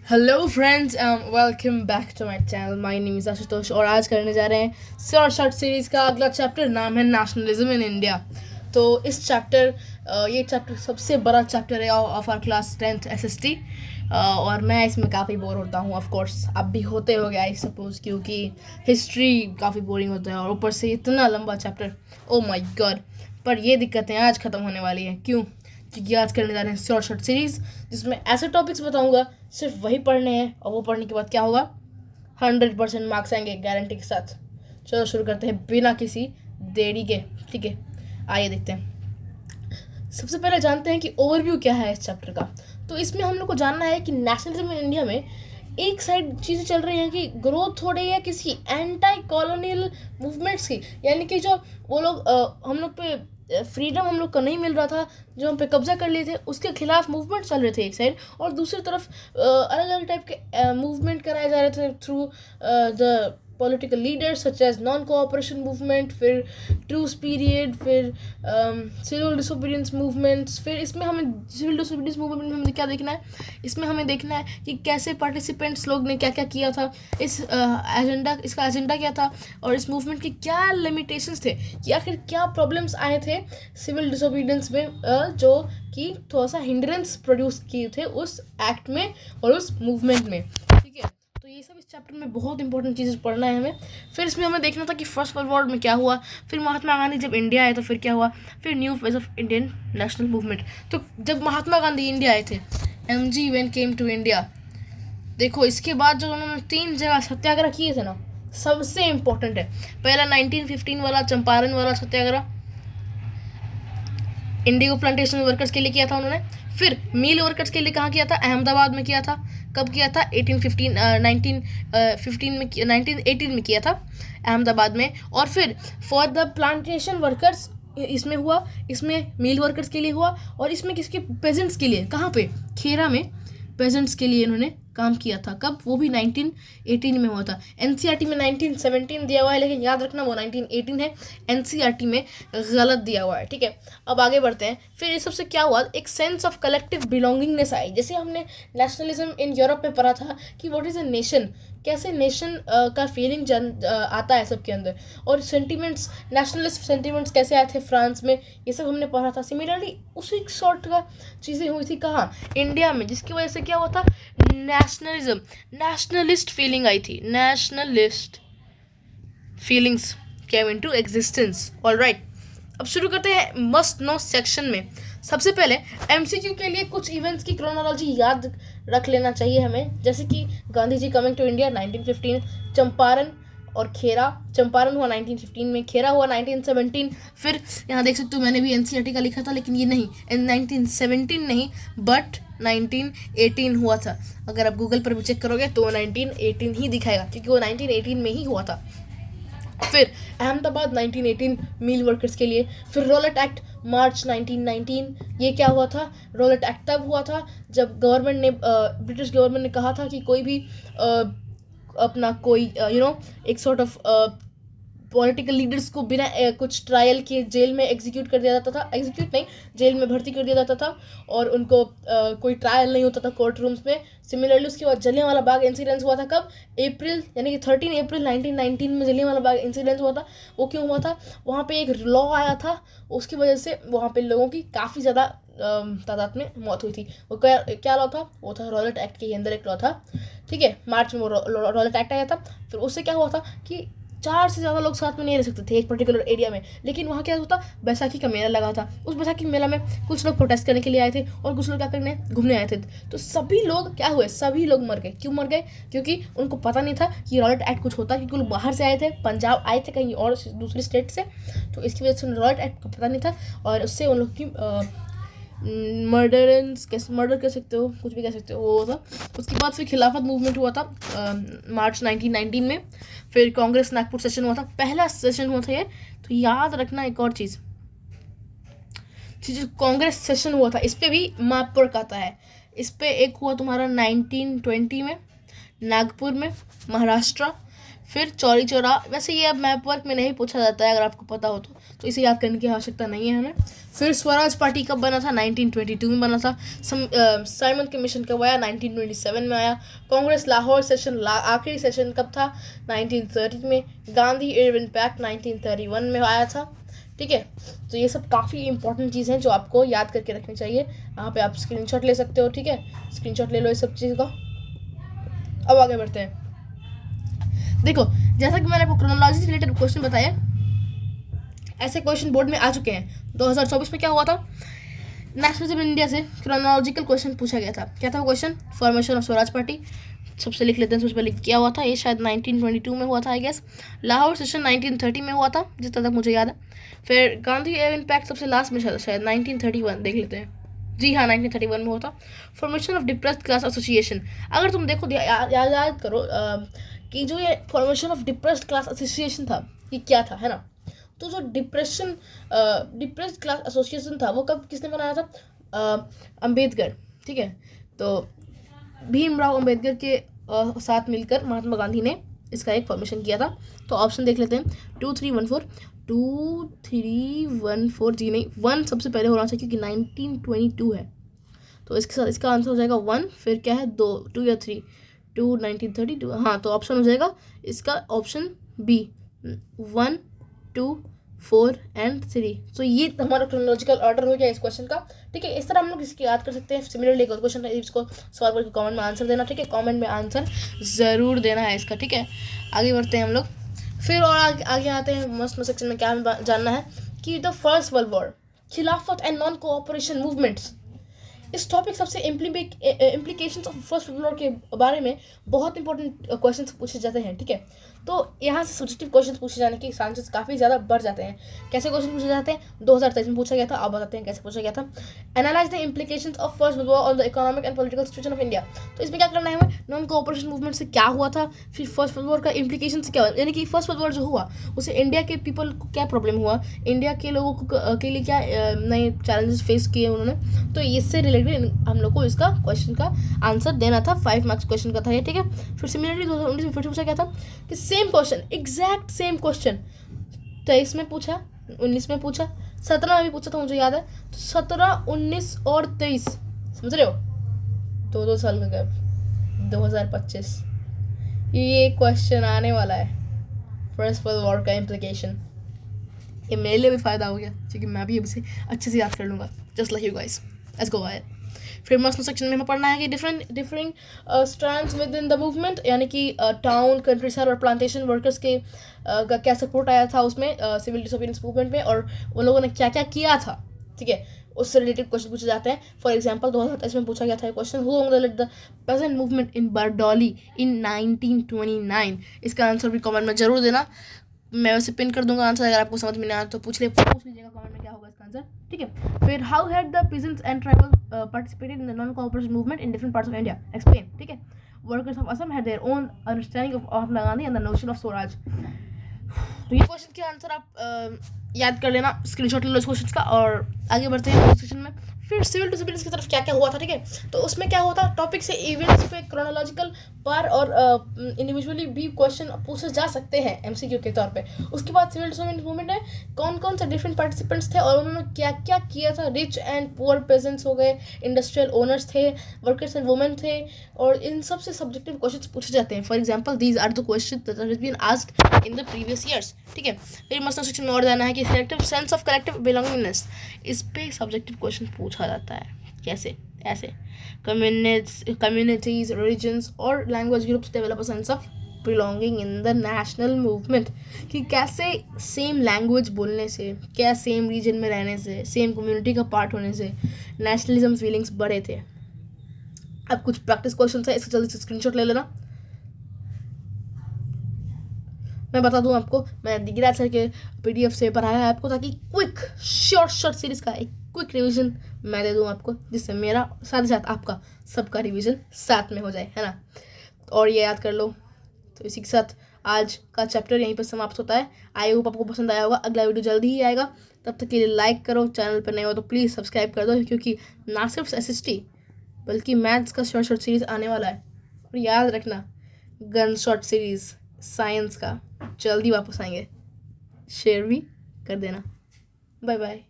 Hello friends, welcome back to my channel. My name is Ashutosh और आज करने जा रहे हैं शॉर्ट सीरीज़ का अगला चैप्टर। नाम है नेशनलिज्म इन इंडिया। तो इस चैप्टर ये चैप्टर सबसे बड़ा चैप्टर है of are class 10th SST. और मैं इसमें काफ़ी बोर होता हूँ। ऑफ कोर्स आप भी होते होगे आई सपोज, क्योंकि हिस्ट्री काफ़ी बोरिंग होता है और ऊपर से इतना लंबा चैप्टर। Oh my God. पर ये दिक्कतें आज ख़त्म होने वाली हैं। क्यों? क्योंकि आज करने जा रहे हैं शॉर्ट सीरीज़, जिसमें ऐसे टॉपिक्स बताऊंगा सिर्फ वही पढ़ने हैं, और वो पढ़ने के बाद क्या होगा, 100% मार्क्स आएंगे गारंटी के साथ। चलो शुरू करते हैं बिना किसी देरी के। ठीक है, आइए देखते हैं। सबसे पहले जानते हैं कि ओवरव्यू क्या है इस चैप्टर का। तो इसमें हम लोग को जानना है कि नेशनलिज्म इन इंडिया में एक साइड चीज़ें चल रही हैं कि ग्रोथ हो रही है किसी एंटी कॉलोनियल मूवमेंट्स की, यानी कि जो वो लोग हम लोग पे फ्रीडम हम लोग को नहीं मिल रहा था, जो हम पे कब्जा कर लिए थे, उसके खिलाफ मूवमेंट चल रहे थे एक साइड, और दूसरी तरफ अलग अलग टाइप के मूवमेंट कराए जा रहे थे through the political leaders such as non cooperation movement, फिर ट्रूस पीरियड, फिर सिविल डिसोबीडियंस मूवमेंट्स। फिर इसमें हमें सिविल डिसोबीडियंस मूवमेंट में हमें क्या देखना है, इसमें हमें देखना है कि कैसे पार्टिसिपेंट्स लोग ने क्या क्या किया था, इसका एजेंडा क्या था, और इस मूवमेंट के क्या लिमिटेशंस थे, कि आखिर क्या प्रॉब्लम्स आए थे सिविल डिसोबीडियंस में, जो कि थोड़ा सा हिंड्रेंस प्रोड्यूस किए थे उस एक्ट में और उस मूवमेंट में। ठीक है, तो ये सब इस चैप्टर में बहुत इंपॉर्टेंट चीज़ें पढ़ना है हमें। फिर इसमें हमें देखना था कि फर्स्ट वर्ल्ड वॉर में क्या हुआ, फिर महात्मा गांधी जब इंडिया आए तो फिर क्या हुआ, फिर new phase of Indian national movement. तो जब महात्मा गांधी इंडिया आए थे, MG when came to India, देखो इसके बाद जो उन्होंने 3 जगह सत्याग्रह किए थे ना, सबसे इम्पोर्टेंट है। पहला 1915 वाला चंपारण वाला सत्याग्रह इंडिगो प्लांटेशन वर्कर्स के लिए किया था उन्होंने। फिर मील वर्कर्स के लिए कहाँ किया था? अहमदाबाद में किया था। कब किया था? 1918 में किया था अहमदाबाद में। और फिर फॉर द प्लांटेशन वर्कर्स इसमें हुआ, इसमें मील वर्कर्स के लिए हुआ, और इसमें किसके? पेजेंट्स के लिए। कहाँ पे? खेरा में पेजेंट्स के लिए इन्होंने काम किया था। कब? वो भी 1918 में हुआ था। एनसीईआरटी में 1917 दिया हुआ है, लेकिन याद रखना वो 1918 है, एनसीईआरटी में गलत दिया हुआ है। ठीक है, अब आगे बढ़ते हैं। फिर इस सबसे क्या हुआ, एक सेंस ऑफ कलेक्टिव बिलोंगिंगनेस आई। जैसे हमने नेशनलिज्म इन यूरोप में पढ़ा था कि व्हाट इज़ अ नेशन, कैसे नेशन का फीलिंग आता है सबके अंदर, और सेंटिमेंट्स, नेशनलिस्ट सेंटिमेंट्स कैसे आए थे फ्रांस में, ये सब हमने पढ़ा था। सिमिलरली उसी सॉर्ट का चीज़ें हुई थी कहाँ? इंडिया में, जिसकी वजह से क्या हुआ था, नेशनलिज्म, नेशनलिस्ट फीलिंग आई थी, nationalist feelings came into existence. Alright, अब शुरू करते हैं मस्ट नो सेक्शन में। सबसे पहले MCQ के लिए कुछ इवेंट्स की क्रोनोलॉजी याद रख लेना चाहिए हमें, जैसे कि Gandhi ji coming to India 1915, Champaran और खेरा। चंपारण हुआ 1915 में, खेरा हुआ 1917। फिर यहाँ देख सकते हो मैंने भी NCERT का लिखा था, लेकिन ये नहीं, 1917 नहीं बट 1918 हुआ था। अगर आप गूगल पर भी चेक करोगे तो 1918 ही दिखाएगा, क्योंकि वो 1918 में ही हुआ था। फिर अहमदाबाद 1918 मील वर्कर्स के लिए। फिर रॉलेट एक्ट मार्च 1919, ये क्या हुआ था? रॉलेट एक्ट तब हुआ था जब गवर्नमेंट ने, ब्रिटिश गवर्नमेंट ने कहा था कि कोई भी अपना कोई एक सॉर्ट ऑफ पॉलिटिकल लीडर्स को बिना कुछ ट्रायल के जेल में एग्जीक्यूट कर दिया जाता था, एग्जीक्यूट नहीं, जेल में भर्ती कर दिया जाता था, और उनको कोई ट्रायल नहीं होता था कोर्ट रूम्स में। सिमिलरली उसके बाद जलियांवाला बाग इंसिडेंस हुआ था। कब? अप्रैल, यानी कि 13 अप्रैल 1919 में जलियांवाला बाग इंसिडेंस हुआ था। वो क्यों हुआ था? वहाँ पे एक लॉ आया था, उसकी वजह से वहाँ पे लोगों की काफ़ी ज़्यादा तादाद में मौत हुई थी। वो क्या लॉ था? वो था रॉलेट एक्ट के अंदर एक लॉ था। ठीक है, मार्च में वो रॉलेट एक्ट आया था। फिर उससे क्या हुआ था कि 4 से ज़्यादा लोग साथ में नहीं रह सकते थे एक पर्टिकुलर एरिया में। लेकिन वहाँ क्या होता, बैसाखी का मेला लगा था, उस बैसाखी मेला में कुछ लोग प्रोटेस्ट करने के लिए आए थे और कुछ लोग क्या करने, घूमने आए थे। तो सभी लोग क्या हुए, सभी लोग मर गए। क्यों मर गए? क्योंकि उनको पता नहीं था कि रॉलेट एक्ट कुछ होता, क्योंकि लोग बाहर से आए थे, पंजाब आए थे कहीं और दूसरी स्टेट से, तो इसकी वजह से रॉलेट एक्ट का पता नहीं था, और उससे उन लोग की मर्डर कह सकते हो, कुछ भी कह सकते हो, वो था। उसके बाद फिर खिलाफत मूवमेंट हुआ था मार्च 1919 में। फिर कांग्रेस नागपुर सेशन हुआ था, पहला सेशन हुआ था ये। तो याद रखना एक और चीज़, कांग्रेस सेशन हुआ था, इस पर भी मैप वर्क आता है। इस पर एक हुआ तुम्हारा 1920 में नागपुर में, महाराष्ट्र। फिर चौरी चौरा, वैसे ये अब मैप वर्क में नहीं पूछा जाता है, अगर आपको पता हो तो इसे याद करने की आवश्यकता नहीं है हमें। फिर स्वराज पार्टी कब बना था? 1922 में बना था। साइमन कमीशन कब आया? 1927 में आया। कांग्रेस लाहौर सेशन आखिरी सेशन कब था? 1930 में। गांधी इरविन पैक्ट 1931 में आया था। ठीक है, तो ये सब काफ़ी इंपॉर्टेंट चीज़ हैं जो आपको याद करके रखनी चाहिए। यहाँ पे आप स्क्रीनशॉट ले सकते हो। ठीक है, स्क्रीनशॉट ले लो इस सब चीज़ का। अब आगे बढ़ते हैं। देखो, जैसा कि मैंने आपको क्रोनोलॉजी से रिलेटेड क्वेश्चन बताया, ऐसे क्वेश्चन बोर्ड में आ चुके हैं। 2024 में क्या हुआ था? नेशनलिज्म इंडिया से क्रोनोलॉजिकल क्वेश्चन पूछा गया था। क्या था वो question? Formation of Swaraj party. सबसे लिख लेते हैं। सबसे पहले क्या हुआ था? ये शायद 1922 में हुआ था आई गेस। लाहौर सेशन 1930 में हुआ था जितना तक मुझे याद है। फिर गांधी इरविन पैक्ट सबसे लास्ट में शायद 1931, देख लेते हैं। जी हाँ, 1931 में होता। Formation of depressed class association, अगर तुम देखो याद करो कि जो ये formation of depressed class association था ये क्या था, है ना? तो जो डिप्रेस्ड क्लास एसोसिएशन था वो कब किसने बनाया था? अंबेडकर। ठीक है, तो भीमराव अंबेडकर के साथ मिलकर महात्मा गांधी ने इसका एक फॉर्मेशन किया था। तो ऑप्शन देख लेते हैं। 2314 जी नहीं, 1 सबसे पहले होना चाहिए क्योंकि 1922 है। तो इसके साथ इसका आंसर हो जाएगा 1। फिर क्या है? 2 या 3? 2 1932। हाँ, तो ऑप्शन हो जाएगा इसका ऑप्शन बी, 1 2 4 एंड 3। तो ये हमारा क्रोनोलॉजिकल ऑर्डर हो गया इस क्वेश्चन का। ठीक है, इस तरह हम लोग इसकी याद कर सकते हैं। सिमिलरली क्वेश्चन है, इसको सॉल्व करके कमेंट में आंसर देना। ठीक है, कमेंट में आंसर ज़रूर देना है इसका। ठीक है, आगे बढ़ते हैं हम लोग। फिर और आगे आते हैं मस्त सेक्शन में। क्या जानना है कि द फर्स्ट वर्ल्ड वॉर, खिलाफत एंड नॉन कोऑपरेशन मूवमेंट्स। इस टॉपिक सबसे implications of first world war के बारे में बहुत इंपॉर्टेंट क्वेश्चंस पूछे जाते हैं। ठीक है, तो यहाँ से सब्जेक्टिव क्वेश्चन पूछे जाने के चांसेस काफ़ी ज़्यादा बढ़ जाते हैं। कैसे क्वेश्चन पूछे जाते हैं? 2023 में पूछा गया था। आप बताते हैं कैसे पूछा गया था। Analyse the implications of first world war on the economic and political situation of India. तो इसमें क्या करना है हमें? नॉन कोऑपरेशन मूवमेंट से क्या हुआ था, फिर फर्स्ट वर्ल्ड वॉर का इम्प्लीकेशन क्या हुआ, यानी कि फर्स्ट वर्ल्ड वॉर जो हुआ उससे इंडिया के पीपल को क्या प्रॉब्लम हुआ, इंडिया के लोगों को के लिए क्या नए चैलेंजेस फेस किए उन्होंने। तो इससे रिलेटेड हम लोग को इसका क्वेश्चन का आंसर देना था। 5 मार्क्स क्वेश्चन का था ये। ठीक है, फिर सिमिलरली 2019 में फिर पूछा गया था कि same question, exact same question 23 में पूछा, 19 में पूछा, 17 में भी पूछा था मुझे याद है। तो 17, 19 और 23, समझ रहे हो? 2 साल का गैप, 2025 ये क्वेश्चन आने वाला है। फर्स्ट वर्ल्ड वॉर का इम्प्लीकेशन, ये मेरे लिए भी फ़ायदा हो गया क्योंकि मैं भी इसे अच्छे से याद कर लूँगा, just like you guys. Let's go ahead. फिर मस्त सेक्शन में हमें पढ़ना है कि differing strands with in the movement, यानी कि टाउन, कंट्री साइड और प्लांटेशन वर्कर्स के का क्या सपोर्ट आया था उसमें सिविल डिसोबीडियंस मूवमेंट में, और उन लोगों ने क्या क्या किया था। ठीक है, उससे रिलेटेड क्वेश्चन पूछे जाते हैं। फॉर एग्जाम्पल 2027 में पूछा गया था question, who organised the peasant movement in Bardoli in 1929। इसका आंसर भी कमेंट में जरूर देना। मैं वैसे पिन कर दूंगा आंसर, अगर आपको समझ में नहीं आया तो पूछ लीजिएगा कमेंट में क्या होगा इसका आंसर। ठीक है, फिर how had the peasants and tribal participated in the non-cooperation movement in different parts of India. Explain. ठीक है, workers of Assam had their own understanding of Mahatma Gandhi and the notion of Swaraj. तो ये question के answer आप याद कर लेना, screenshot ले लो इस क्वेश्चन का। और आगे बढ़ते हैं सेक्शन में। फिर सिविल डिसोबीडियंस की तरफ क्या क्या हुआ था। ठीक है, तो उसमें क्या हुआ था, टॉपिक से इवेंट्स पे क्रोनोलॉजिकल पार और इंडिविजुअली भी क्वेश्चन पूछे जा सकते हैं एमसीक्यू के तौर पे। उसके बाद सिविल डिसोबीडियंस मूवमेंट में कौन कौन से डिफरेंट पार्टिसिपेंट्स थे और उन्होंने क्या क्या किया था। रिच एंड पुअर पेजेंट्स हो गए, इंडस्ट्रियल ओनर्स थे, वर्कर्स एंड वुमेन थे, और इन सब से सब्जेक्टिव क्वेश्चन पूछे जाते हैं। For example these are the question that have been asked in the previous years. ठीक है, फिर मस्त सेक्शन में और जाना है कि selective sense of collective belongingness, इस पे सब्जेक्टिव क्वेश्चन पूछा जाता है। कैसे? ऐसे कम्युनिटीज, रिलीजन्स और language groups develop a sense of belonging in the national movement, कि कैसे सेम लैंग्वेज बोलने से, क्या सेम रीजन में रहने से, सेम कम्युनिटी का पार्ट होने से नेशनलिज्म फीलिंग्स बढ़े थे। अब कुछ प्रैक्टिस क्वेश्चन है, इसका जल्दी से स्क्रीनशॉट ले लेना। मैं बता दूं आपको, मैं दिगराज सर के PDF से पढ़ाया है आपको, ताकि क्विक शॉर्ट सीरीज का एक क्विक रिवीजन मैं दे दूं आपको, जिससे मेरा साथ ही साथ आपका सबका रिवीजन साथ में हो जाए, है ना। और ये याद कर लो। तो इसी के साथ आज का चैप्टर यहीं पर समाप्त होता है। आई होप आपको पसंद आया होगा। अगला वीडियो जल्दी ही आएगा, तब तक के लिए लाइक करो, चैनल पर नए हो तो प्लीज़ सब्सक्राइब कर दो, क्योंकि ना सिर्फ SST बल्कि मैथ्स का शॉर्ट सीरीज़ आने वाला है। और याद रखना, गन शॉर्ट सीरीज़ साइंस का जल्दी वापस आएंगे, शेयर भी कर देना। Bye bye.